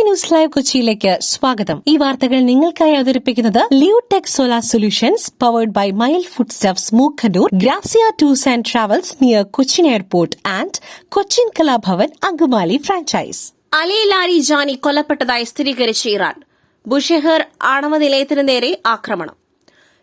News live കൊച്ചിയിലേക്ക് സ്വാഗതം. ഈ വാർത്തകൾ നിങ്ങൾക്കായി അവതരിപ്പിക്കുന്നത് Leotech solar solutions powered by mile food stuffs Mookkannoor, Grazia tours and travels near Cochin airport and Cochin Kalabhavan Angamaly franchise. Ali Larijani കൊല്ലപ്പെട്ടതായി സ്ഥിരീകരിച്ച ഇറാൻ. ബുഷെഹർ ആണവ നിലയത്തിന് നേരെ ആക്രമണം.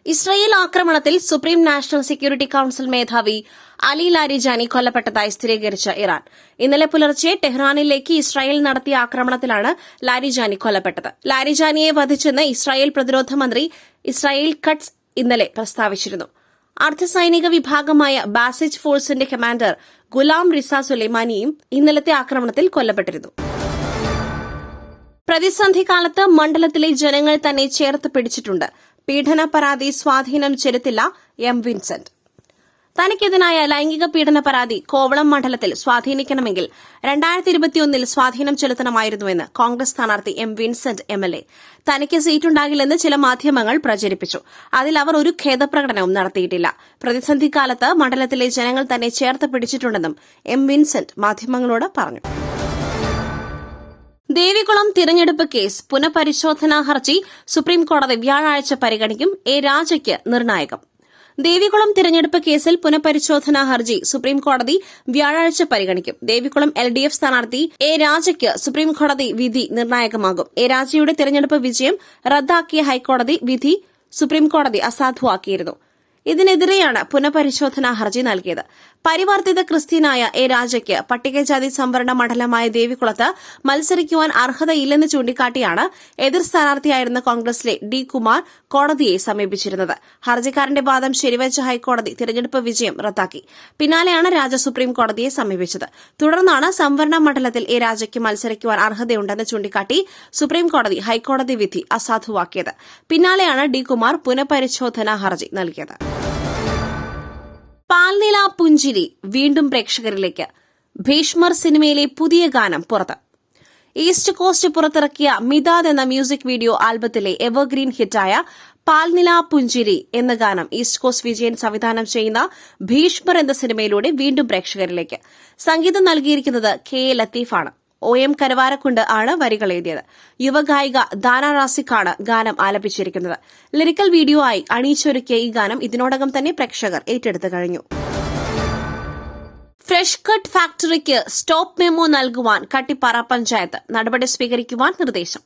ഇസ്രയേൽ ആക്രമണത്തിൽ സുപ്രീം നാഷണൽ സെക്യൂരിറ്റി കൌൺസിൽ മേധാവി അലി ലാരിജാനി കൊല്ലപ്പെട്ടതായി സ്ഥിരീകരിച്ച ഇറാൻ. ഇന്നലെ പുലർച്ചെ ടെഹ്റാനിലേക്ക് ഇസ്രായേൽ നടത്തിയ ആക്രമണത്തിലാണ് ലാരിജാനി കൊല്ലപ്പെട്ടത്. ലാരിജാനിയെ വധിച്ചെന്ന് ഇസ്രായേൽ പ്രതിരോധ മന്ത്രി ഇസ്രായേൽ കട്സ് ഇന്നലെ പ്രസ്താവിച്ചിരുന്നു. അർദ്ധസൈനിക വിഭാഗമായ ബാസിജ് ഫോഴ്സിന്റെ കമാൻഡർ ഗുലാം റിസ സുലൈമാനിയും ഇന്നലത്തെ ആക്രമണത്തിൽ കൊല്ലപ്പെട്ടിരുന്നു. പ്രതിസന്ധി കാലത്ത് മണ്ഡലത്തിലെ ജനങ്ങൾ തന്നെ ചേർത്ത് പിടിച്ചിട്ടുണ്ട്. പീഡന പരാതി സ്വാധീനം ചെലുത്തില്ല എം വിൻസെന്റ്. തനിക്കെതിരായ ലൈംഗിക പീഡന പരാതി കോവളം മണ്ഡലത്തിൽ സ്വാധീനിക്കണമെങ്കിൽ 2021 സ്വാധീനം ചെലുത്തണമായിരുന്നുവെന്ന് കോൺഗ്രസ് സ്ഥാനാർത്ഥി എം വിൻസെന്റ് എംഎൽഎ. തനിക്ക് സീറ്റുണ്ടാകില്ലെന്ന് ചില മാധ്യമങ്ങൾ പ്രചരിപ്പിച്ചു. അതിൽ അവർ ഒരു ഖേദപ്രകടനവും നടത്തിയിട്ടില്ല. പ്രതിസന്ധി കാലത്ത് മണ്ഡലത്തിലെ ജനങ്ങൾ തന്നെ ചേർത്ത് പിടിച്ചിട്ടുണ്ടെന്നും എം വിൻസെന്റ് മാധ്യമങ്ങളോട് പറഞ്ഞു. ദേവികുളം തിരഞ്ഞെടുപ്പ് കേസ് പുനഃപരിശോധനാ ഹർജി സുപ്രീംകോടതി വ്യാഴാഴ്ച പരിഗണിക്കും. എ രാജയ്ക്ക് നിർണായകം. ദേവികുളം തിരഞ്ഞെടുപ്പ് കേസിൽ പുനഃപരിശോധനാ ഹർജി സുപ്രീംകോടതി വ്യാഴാഴ്ച പരിഗണിക്കും. ദേവികുളം LDF സ്ഥാനാർത്ഥി എ രാജയ്ക്ക് സുപ്രീംകോടതി വിധി നിർണായകമാകും. എ രാജയുടെ തിരഞ്ഞെടുപ്പ് വിജയം റദ്ദാക്കിയ ഹൈക്കോടതി വിധി സുപ്രീംകോടതി അസാധുവാക്കിയിരുന്നു. ഇതിനെതിരെയാണ് പുനഃപരിശോധനാ ഹർജി നൽകിയത്. പരിവർത്തിത ക്രിസ്ത്യനായ എ രാജയ്ക്ക് പട്ടികജാതി സംവരണ മണ്ഡലമായ ദേവികുളത്ത് മത്സരിക്കുവാൻ അർഹതയില്ലെന്ന് ചൂണ്ടിക്കാട്ടിയാണ് എതിർ സ്ഥാനാർത്ഥിയായിരുന്ന കോൺഗ്രസിലെ ഡി കുമാർ കോടതിയെ സമീപിച്ചിരുന്നത്. ഹർജിക്കാരന്റെ വാദം ശരിവച്ച ഹൈക്കോടതി തിരഞ്ഞെടുപ്പ് വിജയം റദ്ദാക്കി. പിന്നാലെയാണ് രാജ സുപ്രീം കോടതിയെ സമീപിച്ചത്. തുടർന്നാണ് സംവരണ മണ്ഡലത്തിൽ എ രാജയ്ക്ക് മത്സരിക്കുവാൻ അർഹതയുണ്ടെന്ന് ചൂണ്ടിക്കാട്ടി സുപ്രീംകോടതി ഹൈക്കോടതി വിധി അസാധുവാക്കിയത്. പിന്നാലെയാണ് ഡി കുമാർ പുനഃപരിശോധനാ ഹർജി നൽകിയത്. പാൽനില പുഞ്ചിരി വീണ്ടും പ്രേക്ഷകരിലേക്ക്. ഭീഷ്മർ സിനിമയിലെ പുതിയ ഗാനം പുറത്ത്. ഈസ്റ്റ് കോസ്റ്റ് പുറത്തിറക്കിയ മിതാദ് എന്ന മ്യൂസിക് വീഡിയോ ആൽബത്തിലെ എവർഗ്രീൻ ഹിറ്റായ പാൽനില പുഞ്ചിരി എന്ന ഗാനം ഈസ്റ്റ് കോസ്റ്റ് വിജയൻ സംവിധാനം ചെയ്യുന്ന ഭീഷ്മർ എന്ന സിനിമയിലൂടെ വീണ്ടും പ്രേക്ഷകരിലേക്ക്. സംഗീതം നൽകിയിരിക്കുന്നത് KA ലത്തീഫാണ്. OM കരവാരക്കുണ്ട് ആണ് വരികൾ എഴുതിയത്. യുവഗായിക ദാന റാസിക്കാണ് ഗാനം ആലപിച്ചിരിക്കുന്നത്. ലിറിക്കൽ വീഡിയോ ആയി അണിയിച്ചൊരുക്കിയ ഈ ഗാനം ഇതിനോടകം തന്നെ പ്രേക്ഷകർ ഏറ്റെടുത്തു കഴിഞ്ഞു. ഫ്രഷ് കട്ട് ഫാക്ടറിക്ക് സ്റ്റോപ്പ് മെമ്മോ നൽകുവാൻ കട്ടിപ്പാറ പഞ്ചായത്ത്. നടപടി സ്വീകരിക്കുവാൻ നിർദ്ദേശം.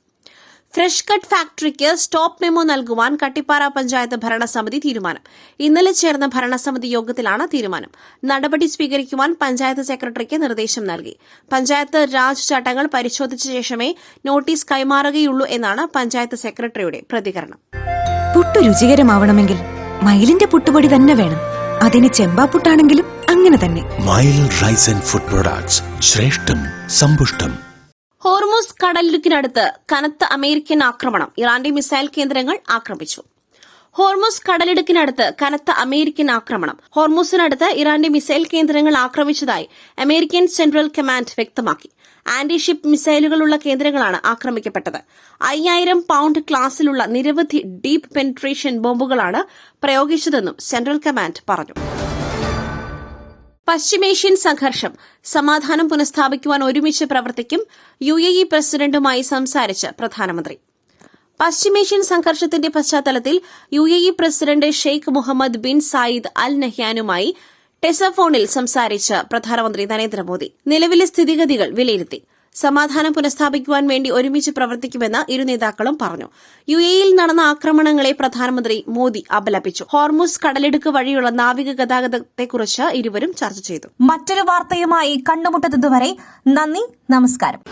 ഫ്രഷ് കട്ട് ഫാക്ടറിക്ക് സ്റ്റോപ്പ് മെമ്മോ നൽകുവാൻ കട്ടിപ്പാറ പഞ്ചായത്ത് ഭരണസമിതി തീരുമാനം. ഇന്നലെ ചേർന്ന ഭരണസമിതി യോഗത്തിലാണ് തീരുമാനം. നടപടി സ്വീകരിക്കുവാൻ പഞ്ചായത്ത് സെക്രട്ടറിക്ക് നിർദ്ദേശം നൽകി. പഞ്ചായത്ത് രാജ് ചട്ടങ്ങൾ പരിശോധിച്ച ശേഷമേ നോട്ടീസ് കൈമാറുകയുള്ളൂ എന്നാണ് പഞ്ചായത്ത് സെക്രട്ടറിയുടെ പ്രതികരണം. പുട്ടു രുചികരമാവണമെങ്കിൽ മയിലിന്റെ പുട്ടുപൊടി തന്നെ വേണം. അതിന് ചെമ്പാപ്പുട്ടാണെങ്കിലും അങ്ങനെ തന്നെ. മയിൽ റൈസ് ആൻഡ് ഫുഡ് പ്രൊഡക്ട്സ്, ശ്രേഷ്ഠം സമ്പുഷ്ടം. ഹോർമുസ് കടലിടുക്കിനടുത്ത് കനത്ത അമേരിക്കൻ ആക്രമണം. ഇറാന്റെ മിസൈൽ കേന്ദ്രങ്ങൾ ആക്രമിച്ചു. ഹോർമുസ് കടലിടുക്കിനടുത്ത് കനത്ത അമേരിക്കൻ ആക്രമണം. ഹോർമുസിനടുത്ത് ഇറാന്റെ മിസൈൽ കേന്ദ്രങ്ങൾ ആക്രമിച്ചതായി അമേരിക്കൻ സെൻട്രൽ കമാൻഡ് വ്യക്തമാക്കി. ആന്റി ഷിപ്പ് മിസൈലുകളുള്ള കേന്ദ്രങ്ങളാണ് ആക്രമിക്കപ്പെട്ടത്. 5000 പൌണ്ട് ക്ലാസിലുള്ള നിരവധി ഡീപ് പെനിട്രേഷൻ ബോംബുകളാണ് പ്രയോഗിച്ചതെന്നും സെൻട്രൽ കമാൻഡ് പറഞ്ഞു. പശ്ചിമേഷ്യൻ സംഘർഷം സമാധാനം പുനഃസ്ഥാപിക്കുവാൻ ഒരുമിച്ച് പ്രവർത്തിക്കും. UAE പ്രസിഡന്റുമായി സംസാരിച്ച് പ്രധാനമന്ത്രി. പശ്ചിമേഷ്യൻ സംഘർഷത്തിന്റെ പശ്ചാത്തലത്തിൽ UAE president Sheikh Mohammed bin Zayed Al നഹ്യാനുമായി ടെലഫോണിൽ സംസാരിച്ച് പ്രധാനമന്ത്രി നരേന്ദ്രമോദി നിലവിലെ സ്ഥിതിഗതികൾ വിലയിരുത്തി. സമാധാനം പുനഃസ്ഥാപിക്കുവാൻ വേണ്ടി ഒരുമിച്ച് പ്രവർത്തിക്കുമെന്ന് ഇരു നേതാക്കളും പറഞ്ഞു. UAEയിൽ നടന്ന ആക്രമണങ്ങളെ പ്രധാനമന്ത്രി മോദി അപലപിച്ചു. ഹോർമുസ് കടലിടുക്ക് വഴിയുള്ള നാവിക ഗതാഗതത്തെക്കുറിച്ച് ഇരുവരും ചർച്ച ചെയ്തു. മറ്റൊരു വാർത്തയുമായി കണ്ടുമുട്ടുന്നതുവരെ നന്ദി, നമസ്കാരം.